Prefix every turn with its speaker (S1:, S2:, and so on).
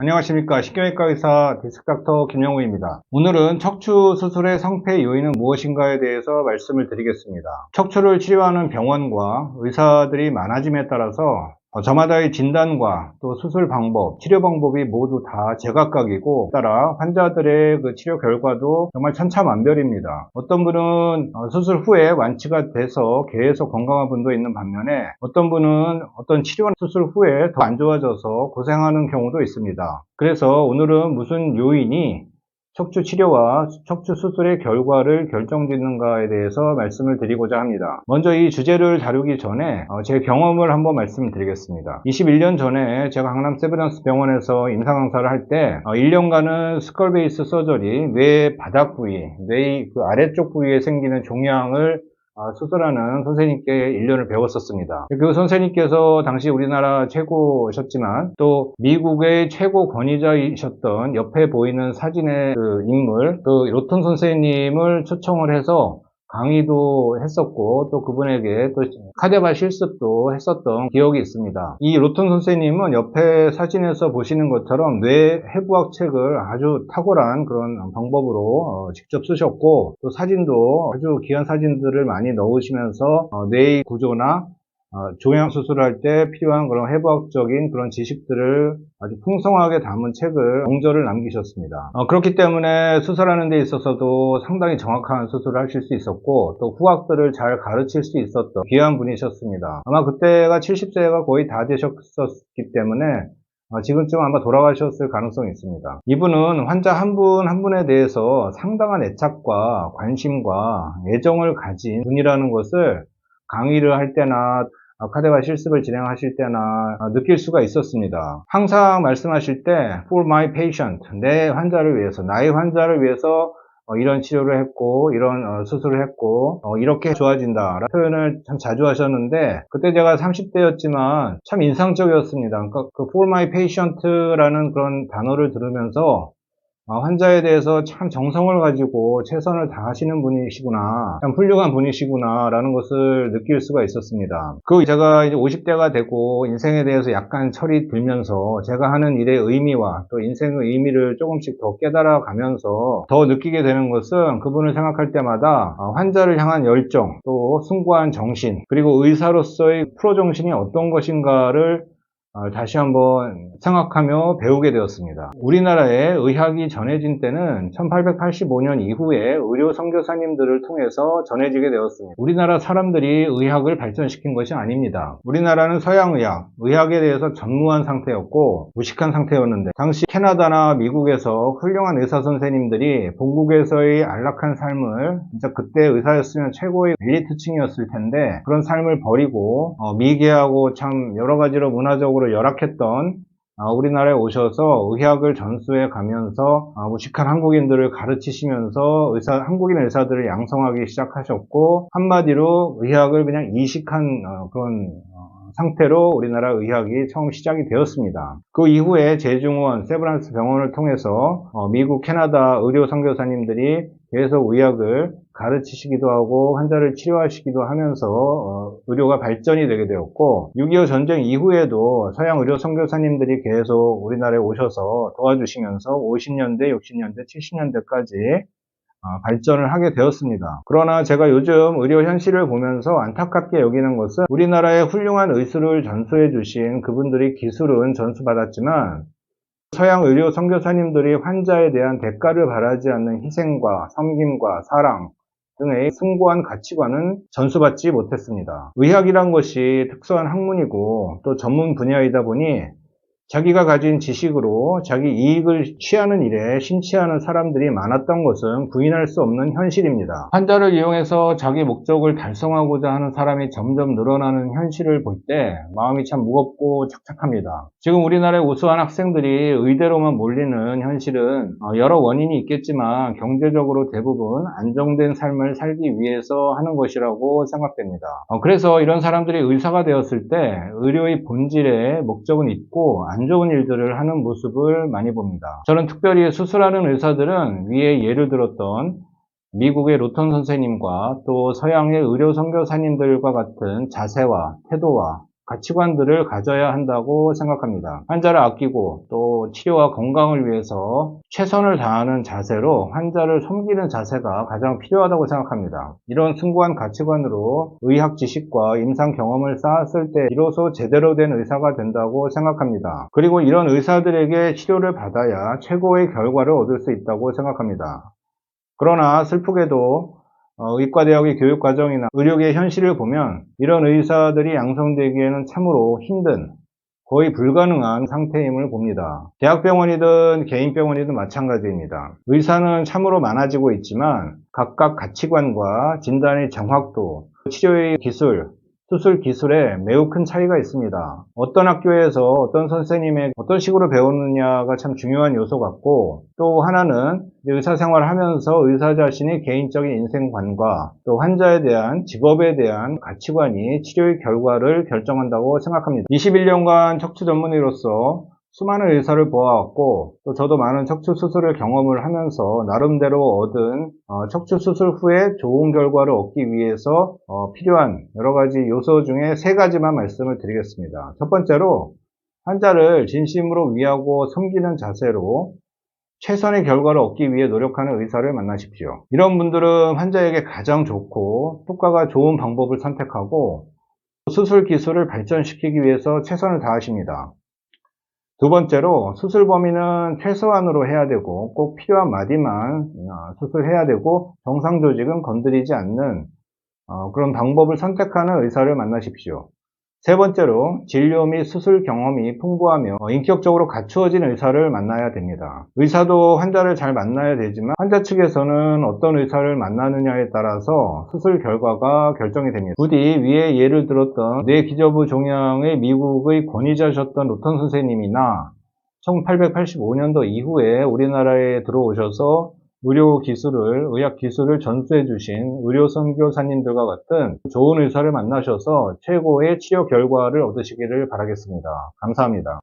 S1: 안녕하십니까. 식경외과 의사 디스크닥터 김영우입니다. 오늘은 척추 수술의 성패 요인은 무엇인가에 대해서 말씀을 드리겠습니다. 척추를 치료하는 병원과 의사들이 많아짐에 따라서 저마다의 진단과 또 수술 방법, 치료 방법이 모두 다 제각각이고 따라 환자들의 그 치료 결과도 정말 천차만별입니다. 어떤 분은 수술 후에 완치가 돼서 계속 건강한 분도 있는 반면에 어떤 분은 어떤 치료 수술 후에 더 안 좋아져서 고생하는 경우도 있습니다. 그래서 오늘은 무슨 요인이 척추 치료와 척추 수술의 결과를 결정짓는가에 대해서 말씀을 드리고자 합니다. 먼저 이 주제를 다루기 전에 제 경험을 한번 말씀드리겠습니다. 21년 전에 제가 강남 세브란스 병원에서 임상 강사를 할 때 1년간은 스컬 베이스 서저리, 뇌 바닥 부위, 뇌의 그 아래쪽 부위에 생기는 종양을 수술하는 선생님께 1년을 배웠었습니다. 그 선생님께서 당시 우리나라 최고셨지만 또 미국의 최고 권위자이셨던 옆에 보이는 사진의 그 인물, 그 로튼 선생님을 초청을 해서 강의도 했었고 또 그분에게 또 카데바 실습도 했었던 기억이 있습니다. 이 로튼 선생님은 옆에 사진에서 보시는 것처럼 뇌 해부학 책을 아주 탁월한 그런 방법으로 직접 쓰셨고 또 사진도 아주 귀한 사진들을 많이 넣으시면서 뇌의 구조나 종양 수술할 때 필요한 그런 해부학적인 그런 지식들을 아주 풍성하게 담은 책을 경저를 남기셨습니다. 그렇기 때문에 수술하는 데 있어서도 상당히 정확한 수술을 하실 수 있었고 또 후학들을 잘 가르칠 수 있었던 귀한 분이셨습니다. 아마 그때가 70세가 거의 다 되셨었기 때문에 지금쯤 아마 돌아가셨을 가능성이 있습니다. 이분은 환자 한 분 한 분에 대해서 상당한 애착과 관심과 애정을 가진 분이라는 것을 강의를 할 때나 카데바 실습을 진행하실 때나 느낄 수가 있었습니다. 항상 말씀하실 때 For my patient, 내 환자를 위해서, 나의 환자를 위해서 이런 치료를 했고 이런 수술을 했고 이렇게 좋아진다 라는 표현을 참 자주 하셨는데 그때 제가 30대였지만 참 인상적이었습니다. 그러니까 그 For my patient라는 그런 단어를 들으면서 환자에 대해서 참 정성을 가지고 최선을 다하시는 분이시구나, 참 훌륭한 분이시구나 라는 것을 느낄 수가 있었습니다. 제가 이제 50대가 되고 인생에 대해서 약간 철이 들면서 제가 하는 일의 의미와 또 인생의 의미를 조금씩 더 깨달아 가면서 더 느끼게 되는 것은 그분을 생각할 때마다 환자를 향한 열정, 또 숭고한 정신, 그리고 의사로서의 프로 정신이 어떤 것인가를 다시 한번 생각하며 배우게 되었습니다. 우리나라에 의학이 전해진 때는 1885년 이후에 의료 선교사님들을 통해서 전해지게 되었습니다. 우리나라 사람들이 의학을 발전시킨 것이 아닙니다. 우리나라는 서양의학, 의학에 대해서 전무한 상태였고 무식한 상태였는데 당시 캐나다나 미국에서 훌륭한 의사 선생님들이 본국에서의 안락한 삶을 진짜 그때 의사였으면 최고의 엘리트층이었을 텐데 그런 삶을 버리고 미개하고 참 여러 가지로 문화적으로 열악했던 우리나라에 오셔서 의학을 전수해 가면서 무식한 한국인들을 가르치시면서 한국인 의사들을 양성하기 시작하셨고 한마디로 의학을 그냥 이식한 그런 상태로 우리나라 의학이 처음 시작이 되었습니다. 그 이후에 제중원 세브란스 병원을 통해서 미국, 캐나다 의료 선교사님들이 계속 의학을 가르치시기도 하고 환자를 치료하시기도 하면서 의료가 발전이 되게 되었고 6.25 전쟁 이후에도 서양 의료 선교사님들이 계속 우리나라에 오셔서 도와주시면서 50년대, 60년대, 70년대까지 발전을 하게 되었습니다. 그러나 제가 요즘 의료 현실을 보면서 안타깝게 여기는 것은 우리나라의 훌륭한 의술을 전수해 주신 그분들이 기술은 전수받았지만 서양 의료 선교사님들이 환자에 대한 대가를 바라지 않는 희생과 섬김과 사랑 등의 숭고한 가치관은 전수받지 못했습니다. 의학이란 것이 특수한 학문이고 또 전문 분야이다 보니 자기가 가진 지식으로 자기 이익을 취하는 일에 심취하는 사람들이 많았던 것은 부인할 수 없는 현실입니다. 환자를 이용해서 자기 목적을 달성하고자 하는 사람이 점점 늘어나는 현실을 볼 때 마음이 참 무겁고 착착합니다. 지금 우리나라의 우수한 학생들이 의대로만 몰리는 현실은 여러 원인이 있겠지만 경제적으로 대부분 안정된 삶을 살기 위해서 하는 것이라고 생각됩니다. 그래서 이런 사람들이 의사가 되었을 때 의료의 본질에 목적은 있고 안 좋은 일들을 하는 모습을 많이 봅니다. 저는 특별히 수술하는 의사들은 위에 예를 들었던 미국의 로턴 선생님과 또 서양의 의료 선교사님들과 같은 자세와 태도와 가치관들을 가져야 한다고 생각합니다. 환자를 아끼고 또 치료와 건강을 위해서 최선을 다하는 자세로 환자를 섬기는 자세가 가장 필요하다고 생각합니다. 이런 숭고한 가치관으로 의학 지식과 임상 경험을 쌓았을 때 비로소 제대로 된 의사가 된다고 생각합니다. 그리고 이런 의사들에게 치료를 받아야 최고의 결과를 얻을 수 있다고 생각합니다. 그러나 슬프게도 의과대학의 교육과정이나 의료계의 현실을 보면 이런 의사들이 양성되기에는 참으로 힘든, 거의 불가능한 상태임을 봅니다. 대학병원이든 개인병원이든 마찬가지입니다. 의사는 참으로 많아지고 있지만 각각 가치관과 진단의 정확도, 치료의 기술, 수술 기술에 매우 큰 차이가 있습니다. 어떤 학교에서 어떤 선생님의 어떤 식으로 배우느냐가 참 중요한 요소 같고, 또 하나는 의사 생활을 하면서 의사 자신의 개인적인 인생관과 또 환자에 대한 직업에 대한 가치관이 치료의 결과를 결정한다고 생각합니다. 21년간 척추 전문의로서 수많은 의사를 보아왔고, 또 저도 많은 척추 수술을 경험을 하면서 나름대로 얻은 척추 수술 후에 좋은 결과를 얻기 위해서 필요한 여러 가지 요소 중에 세 가지만 말씀을 드리겠습니다. 첫 번째로, 환자를 진심으로 위하고 섬기는 자세로 최선의 결과를 얻기 위해 노력하는 의사를 만나십시오. 이런 분들은 환자에게 가장 좋고 효과가 좋은 방법을 선택하고 수술 기술을 발전시키기 위해서 최선을 다하십니다. 두 번째로, 수술 범위는 최소한으로 해야 되고 꼭 필요한 마디만 수술해야 되고 정상 조직은 건드리지 않는 그런 방법을 선택하는 의사를 만나십시오. 세 번째로, 진료 및 수술 경험이 풍부하며 인격적으로 갖추어진 의사를 만나야 됩니다. 의사도 환자를 잘 만나야 되지만 환자 측에서는 어떤 의사를 만나느냐에 따라서 수술 결과가 결정이 됩니다. 부디 위에 예를 들었던 뇌기저부 종양의 미국의 권위자셨던 루턴 선생님이나 1885년도 이후에 우리나라에 들어오셔서 의학 기술을 전수해 주신 의료 선교사님들과 같은 좋은 의사를 만나셔서 최고의 치료 결과를 얻으시기를 바라겠습니다. 감사합니다.